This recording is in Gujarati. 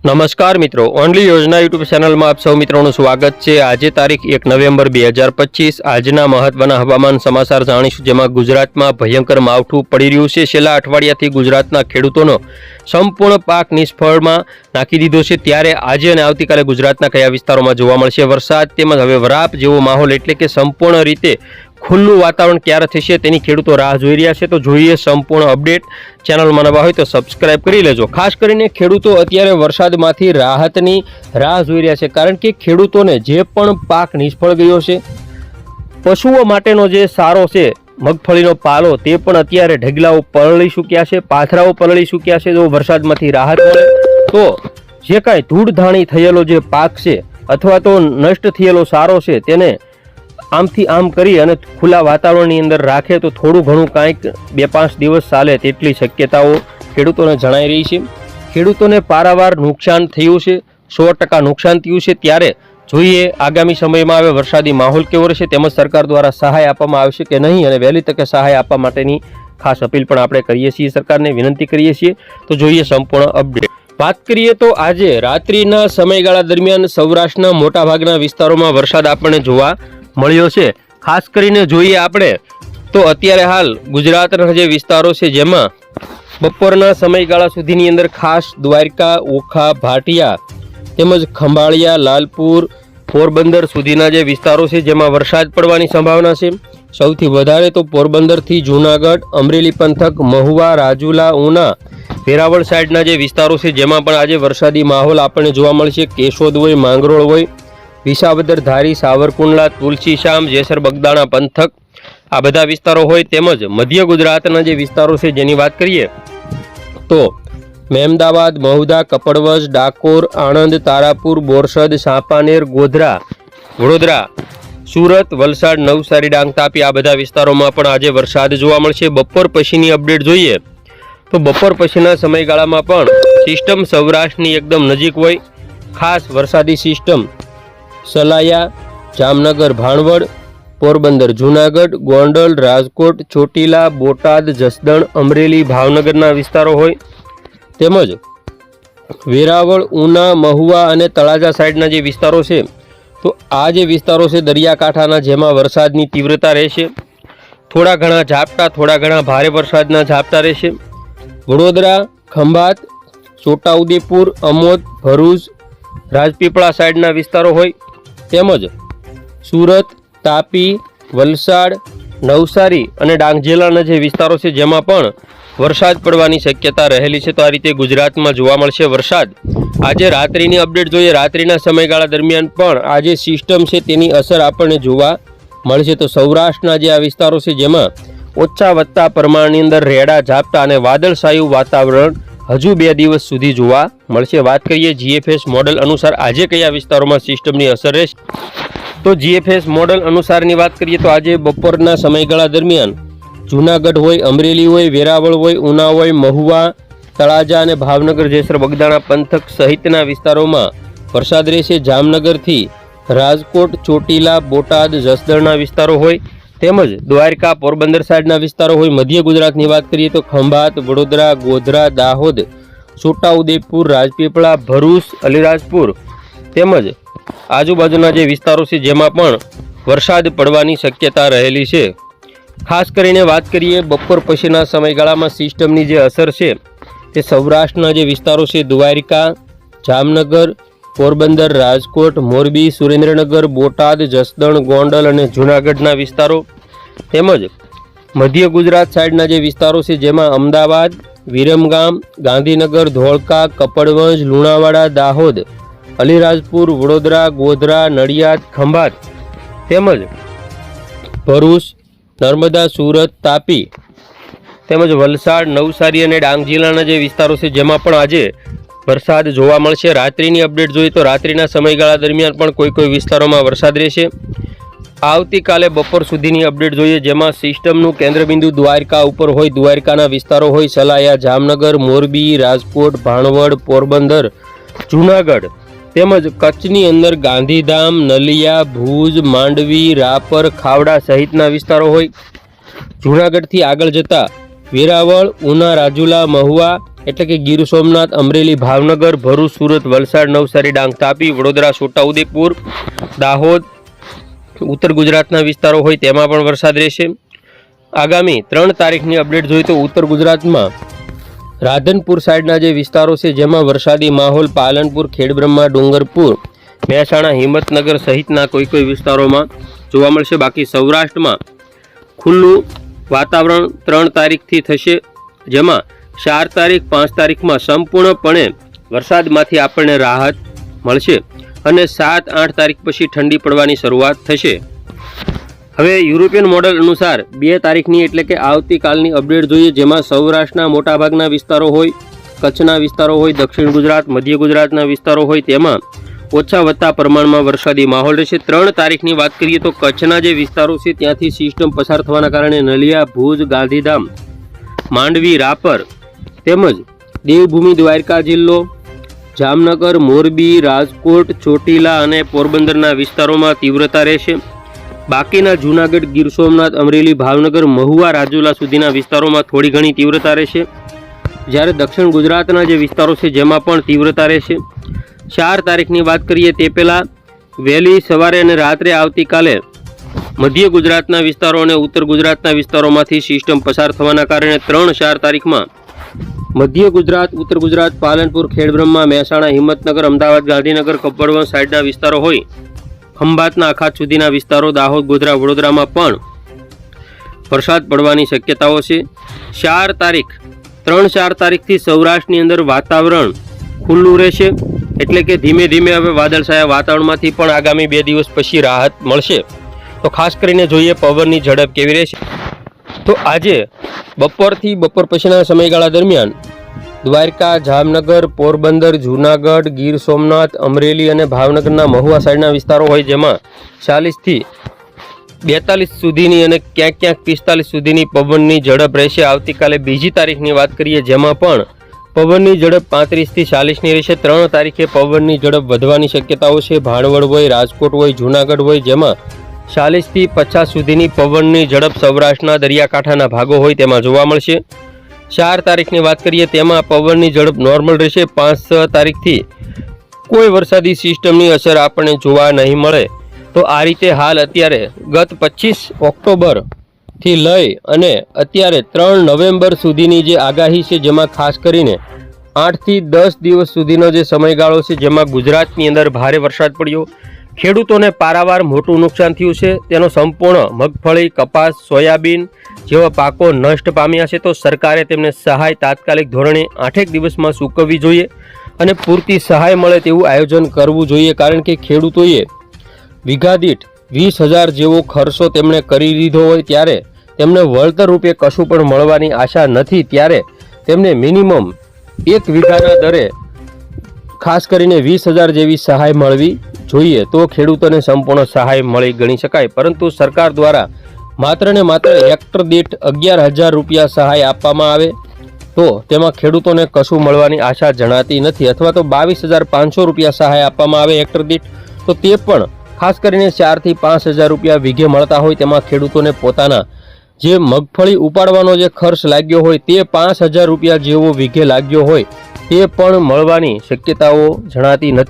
नमस्कार मित्रों, ओनली योजना यूट्यूब चैनल में आप सौ मित्रों स्वागत है। आज तारीख 1 नवेम्बर 2025 आजना महत्वना हवामान समाचार जाणीशुं, जेमां गुजरात में भयंकर मावठुं पड़ी रह्युं छे। छेल्ला अठवाडियाथी गुजरातना खेडूतोनो संपूर्ण पाक निष्फळ में नाखी दीधो छे। त्यारे आज अने आवतीकाले गुजरातना कया विस्तारों में जोवा मळशे वरसाद तेमज हवे वराप जेवो माहोल, एटले के संपूर्ण रीते खुल्लू वातावरण क्यारे थशे तेनी खेडूतो राह जोई रह्या छे। तो जोईए संपूर्ण अपडेट। चेनल में नवा होय तो सब्सक्राइब करी लेजो। खास करीने खेडूतो अत्यारे वरसादमांथी राहतनी राह जोई रह्या छे, कारण के खेडूतोने जे पण पाक निष्फळ गयो छे, पशुओ माटेनो जे सारो छे मगफळीनो पालो ते पण अत्यारे ढगलाओ पलળી चूक्या छे, पाथराओ पलળી चूक्या छे। जो वरसादमांथी राहत मळे तो जे कांई धूळधाणी थयेलो जे पाक छे अथवा तो नष्ट थयेलो सारो छे तेने आमथी आम करी अने खुला वातावरणनी अंदर राखे तो थोड़ुं घणुं कांईक 2-5 दिवस चाले तेटली शक्यताओ खेडूतोने जणाई रही छे। खेडूतोने पारावार नुकसान थयुं छे, 100% नुकसान थयुं छे। त्यारे जोईए आगामी समयमां हवे वरसादी माहोल केवो रहेशे, तेमज सरकार द्वारा सहाय आपवामां आवशे के नहीं, अने वहेली तके सहाय आपवा माटेनी खास अपील पण आपणे करीए छीए, सरकारने विनंती करीए छीए। तो जोईए संपूर्ण अपडेट। बात करिए तो आजे रात्रिना समयगाळा दरमियान सौराष्ट्રના मोटाभागના વિસ્તારોમાં वरसाद आपणे जोवा मळ्यो छे। खास करीने जोईए आपणे तो अत्यारे हाल गुजरातना जे विस्तारो छे जेमां बपोરના समयगाळा सुधीनी अंदर खास द्वारका, ओखा, भाटिया તેમજ ખંભાળિયા, લાલપુર, પોરબંદર સુધીના જે વિસ્તારો છે જેમાં વરસાદ પડવાની સંભાવના છે। સૌથી વધારે તો પોરબંદરથી જૂનાગઢ, અમરેલી પંથક, મહુવા, રાજુલા, ઉના, વેરાવળ સાઈડના જે વિસ્તારો છે જેમાં પણ આજે વરસાદી માહોલ આપણને જોવા મળશે। કેશોદ હોય, માંગરોળ હોય, વિસાવદર, ધારી, સાવરકુંડલા, તુલસીશ્યામ, જેસર બગદાણા પંથક આ બધા વિસ્તારો હોય, તેમજ મધ્ય ગુજરાતના જે વિસ્તારો છે જેની વાત કરીએ તો મહેમદાવાદ, મહુધા, કપડવજ, ડાકોર, આણંદ, તારાપુર, બોરસદ, સાપાનેર, ગોધરા, વડોદરા, સુરત, વલસાડ, નવસારી, ડાંગ, તાપી આ બધા વિસ્તારોમાં પણ આજે વરસાદ જોવા મળશે। બપોર પછીની અપડેટ જોઈએ તો બપોર પછીના સમયગાળામાં પણ સિસ્ટમ સૌરાષ્ટ્રની એકદમ નજીક હોય। ખાસ વરસાદી સિસ્ટમ સલાયા, જામનગર, ભાણવડ, પોરબંદર, જૂનાગઢ, ગોંડલ, રાજકોટ, ચોટીલા, બોટાદ, જસદણ, અમરેલી, ભાવનગરના વિસ્તારો હોય, તેમજ વેરાવળ, ઉના, મહુવા અને તળાજા સાઈડના જે વિસ્તારો છે તો આ જે વિસ્તારો છે દરિયાકાંઠાના જેમાં વરસાદની તીવ્રતા રહેશે। થોડા ઘણા ઝાપટા, થોડા ઘણા ભારે વરસાદના ઝાપટા રહેશે। વડોદરા, ખંભાત, છોટાઉદેપુર, અમોદ, ભરૂચ, રાજપીપળા સાઈડના વિસ્તારો હોય, તેમજ સુરત, તાપી, વલસાડ, નવસારી અને ડાંગ જિલ્લાના જે વિસ્તારો છે જેમાં પણ વરસાદ પડવાની શક્યતા રહેલી છે। તો આ રીતે ગુજરાતમાં જોવા મળશે વરસાદ। આજે રાત્રિની અપડેટ જોઈએ। રાત્રિના સમયગાળા દરમિયાન પણ આ જે સિસ્ટમ છે તેની અસર આપણને જોવા મળશે। તો સૌરાષ્ટ્રના જે આ વિસ્તારો છે જેમાં ઓછા વત્તા પ્રમાણની અંદર રેડા, ઝાપટા અને વાદળછાયું વાતાવરણ હજુ 2 દિવસ સુધી જોવા મળશે। વાત કરીએ જીએફએસ મોડલ અનુસાર આજે કયા વિસ્તારોમાં સિસ્ટમની અસર રહેશે તો જીએફએસ મોડલ અનુસારની વાત કરીએ તો આજે બપોરના સમયગાળા દરમિયાન જૂનાગઢ હોય, અમરેલી હોય, વેરાવળ હોય, ઉના હોય, મહુવા, તળાજા અને ભાવનગર, જેસર બગદાણા પંથક સહિતના વિસ્તારોમાં વરસાદ રહેશે। જામનગરથી રાજકોટ, ચોટીલા, બોટાદ, જસદણના વિસ્તારો હોય, તેમજ દ્વારકા, પોરબંદર સાઈડના વિસ્તારો હોય। મધ્ય ગુજરાતની વાત કરીએ તો ખંભાત, વડોદરા, ગોધરા, દાહોદ, છોટાઉદેપુર, રાજપીપળા, ભરૂચ, અલીરાજપુર તેમજ આજુબાજુના જે વિસ્તારો છે જેમાં પણ વરસાદ પડવાની શક્યતા રહેલી છે। ખાસ કરીને વાત કરીએ બપોર પછીના સમયગાળામાં સિસ્ટમની જે અસર છે તે સૌરાષ્ટ્રના જે વિસ્તારો છે દ્વારકા, જામનગર, પોરબંદર, રાજકોટ, મોરબી, સુરેન્દ્રનગર, બોટાદ, જસદણ, ગોંડલ અને જૂનાગઢના વિસ્તારો, તેમજ મધ્ય ગુજરાત સાઈડના જે વિસ્તારો છે જેમાં અમદાવાદ, વિરમગામ, ગાંધીનગર, ધોળકા, કપડવંજ, લુણાવાડા, દાહોદ, અલીરાજપુર, વડોદરા, ગોધરા, નડિયાદ, ખંભાત તેમજ ભરૂચ, નર્મદા, સુરત, તાપી તેમજ વલસાડ, નવસારી અને ડાંગ જિલ્લાના જે વિસ્તારો છે જેમાં પણ આજે વરસાદ જોવા મળશે। રાત્રિની અપડેટ જોઈએ તો રાત્રિના સમયગાળા દરમિયાન પણ કોઈ વિસ્તારોમાં વરસાદ રહેશે। આવતીકાલે બપોર સુધીની અપડેટ જોઈએ જેમાં સિસ્ટમનું કેન્દ્રબિંદુ દ્વારકા ઉપર હોય, દ્વારકાના વિસ્તારો હોય, સલાયા, જામનગર, મોરબી, રાજકોટ, ભાણવડ, પોરબંદર, જૂનાગઢ તેમજ કચ્છની અંદર ગાંધીધામ, નલિયા, ભુજ, માંડવી, રાપર, ખાવડા સહિતના વિસ્તારો હોય। જૂનાગઢથી આગળ જતા વેરાવળ, ઉના, રાજુલા, મહુવા, એટલે કે ગીર સોમનાથ, અમરેલી, ભાવનગર, ભરૂચ, સુરત, વલસાડ, નવસારી, ડાંગ, તાપી, વડોદરા, છોટાઉદેપુર, દાહોદ, ઉત્તર ગુજરાતના વિસ્તારો હોય તેમાં પણ વરસાદ રહેશે. આગામી 3 તારીખની અપડેટ જોઈએ તો ઉત્તર ગુજરાતમાં રાધનપુર સાઈડના જે વિસ્તારો છે જેમાં વરસાદી માહોલ પાલનપુર, ખેડબ્રહ્મા, ડુંગરપુર, મહેસાણા, હિંમતનગર સહિતના કોઈ વિસ્તારોમાં જોવા મળશે. બાકી સૌરાષ્ટ્રમાં ખુલ્લું વાતાવરણ 3 તારીખથી થશે, જેમાં 4 તારીખ 5 તારીખમાં સંપૂર્ણપણે વરસાદમાંથી આપણને રાહત મળશે અને 7-8 તારીખ પછી ઠંડી પડવાની શરૂઆત થશે. હવે યુરોપિયન મોડલ અનુસાર 2 તારીખની એટલે કે આવતીકાલની અપડેટ જોઈએ, જેમાં સૌરાષ્ટ્રના મોટાભાગના વિસ્તારો હોય, કચ્છના વિસ્તારો હોય, દક્ષિણ ગુજરાત, મધ્ય ગુજરાતના વિસ્તારો હોય તેમાં ઓછા વત્તા પ્રમાણમાં વરસાદી માહોલ રહેશે. 3 તારીખની વાત કરીએ તો કચ્છના જે વિસ્તારો છે ત્યાંથી સિસ્ટમ પસાર થવાના કારણે નલિયા, ભુજ, ગાંધીધામ, માંડવી, રાપર તેમજ દેવભૂમિ દ્વારકા જિલ્લો, જામનગર, મોરબી, રાજકોટ, ચોટીલા અને પોરબંદરના વિસ્તારોમાં તીવ્રતા રહેશે. બાકીના જૂનાગઢ, ગીર સોમનાથ, અમરેલી, ભાવનગર, મહુવા, રાજુલા સુધીના વિસ્તારોમાં થોડી ઘણી તીવ્રતા રહેશે. જ્યારે દક્ષિણ ગુજરાતના જે વિસ્તારો છે જેમાં પણ તીવ્રતા રહેશે. 4 તારીખની વાત કરીએ તે પહેલાં વહેલી સવારે અને રાત્રે આવતીકાલે મધ્ય ગુજરાતના વિસ્તારો અને ઉત્તર ગુજરાતના વિસ્તારોમાંથી સિસ્ટમ પસાર થવાના કારણે 3-4 તારીખમાં મધ્ય ગુજરાત, ઉત્તર ગુજરાત, પાલનપુર, ખેડબ્રહ્મા, મહેસાણા, હિંમતનગર, અમદાવાદ, ગાંધીનગર, કપડવંજ સાઈડના વિસ્તારો હોય, ખંભાતના અખાત સુધીના વિસ્તારો, દાહોદ, ગોધરા, વડોદરામાં પણ વરસાદ પડવાની શક્યતાઓ છે. 4 તારીખ 3-4 તારીખથી સૌરાષ્ટ્રની અંદર વાતાવરણ ખુલ્લું રહેશે, એટલે કે ધીમે ધીમે હવે વાદળછાયા વાતાવરણમાંથી પણ આગામી 2 દિવસ પછી રાહત મળશે. તો ખાસ કરીને જોઈએ પવનની ઝડપ કેવી રહેશે. તો આજે બપોરથી બપોર પછીના સમયગાળા દરમિયાન દ્વારકા, જામનગર, પોરબંદર, જૂનાગઢ, ગીર સોમનાથ, અમરેલી અને ભાવનગરના મહુવા સાઈડના વિસ્તારો હોય જેમાં 40થી 42 સુધીની અને ક્યાંક 45 સુધીની પવનની ઝડપ રહેશે. આવતીકાલે 2જી તારીખની વાત કરીએ જેમાં પણ પવનની ઝડપ 35થી 40ની રહેશે. 3 તારીખે પવનની ઝડપ વધવાની શક્યતાઓ છે. ભાણવડ હોય, રાજકોટ હોય, જૂનાગઢ હોય જેમાં 40થી 50 સુધીની પવનની ઝડપ સૌરાષ્ટ્રના દરિયાકાંઠાના ભાગો હોય તેમાં જોવા મળશે. 4 તારીખની વાત કરીએ તેમાં પવનની ઝડપ નોર્મલ રહેશે. 5-6 તારીખથી કોઈ વરસાદી સિસ્ટમની અસર આપણને જોવા નહીં મળે. તો આ રીતે હાલ અત્યારે ગત 25 ઓક્ટોબરથી લઈ અને અત્યારે 3 નવેમ્બર સુધીની જે આગાહી છે જેમાં ખાસ કરીને 8થી 10 દિવસ સુધીનો જે સમયગાળો છે જેમાં ગુજરાતની અંદર ભારે વરસાદ પડ્યો, ખેડૂતોને પારાવાર મોટું નુકસાન થયું છે. તેનો સંપૂર્ણ મગફળી, કપાસ, સોયાબીન જેવા પાકો નષ્ટ પામ્યા છે. તો સરકારે તેમને સહાય તાત્કાલિક ધોરણે 8 દિવસમાં ચૂકવવી જોઈએ અને પૂરતી સહાય મળે તેવું આયોજન કરવું જોઈએ, કારણ કે ખેડૂતોએ વીઘા દીઠ 20,000 જેવો ખર્ચો તેમણે કરી દીધો હોય ત્યારે તેમને વળતર રૂપે કશું પણ મળવાની આશા નથી. ત્યારે તેમને મિનિમમ 1 વીઘાના દરે ખાસ કરીને 20,000 જેવી સહાય મળવી જોઈએ, તો ખેડૂતોને સંપૂર્ણ સહાય મળી ગણી શકાય. પરંતુ સરકાર દ્વારા માત્ર ને માત્ર હેક્ટર દીઠ 11,000 રૂપિયા સહાય આપવામાં આવે તો તેમાં ખેડૂતોને કશું મળવાની આશા જણાતી નથી, અથવા તો 22,500 રૂપિયા સહાય આપવામાં આવે હેક્ટર દીઠ તો તે પણ ખાસ કરીને 4,000 થી 5,000 રૂપિયા વીઘે મળતા હોય તેમાં ખેડૂતોને પોતાના જે મગફળી ઉપાડવાનો જે ખર્ચ લાગ્યો હોય તે 5,000 રૂપિયા જેવો વીઘે લાગ્યો હોય તે પણ મળવાની શક્યતાઓ જણાતી નથી.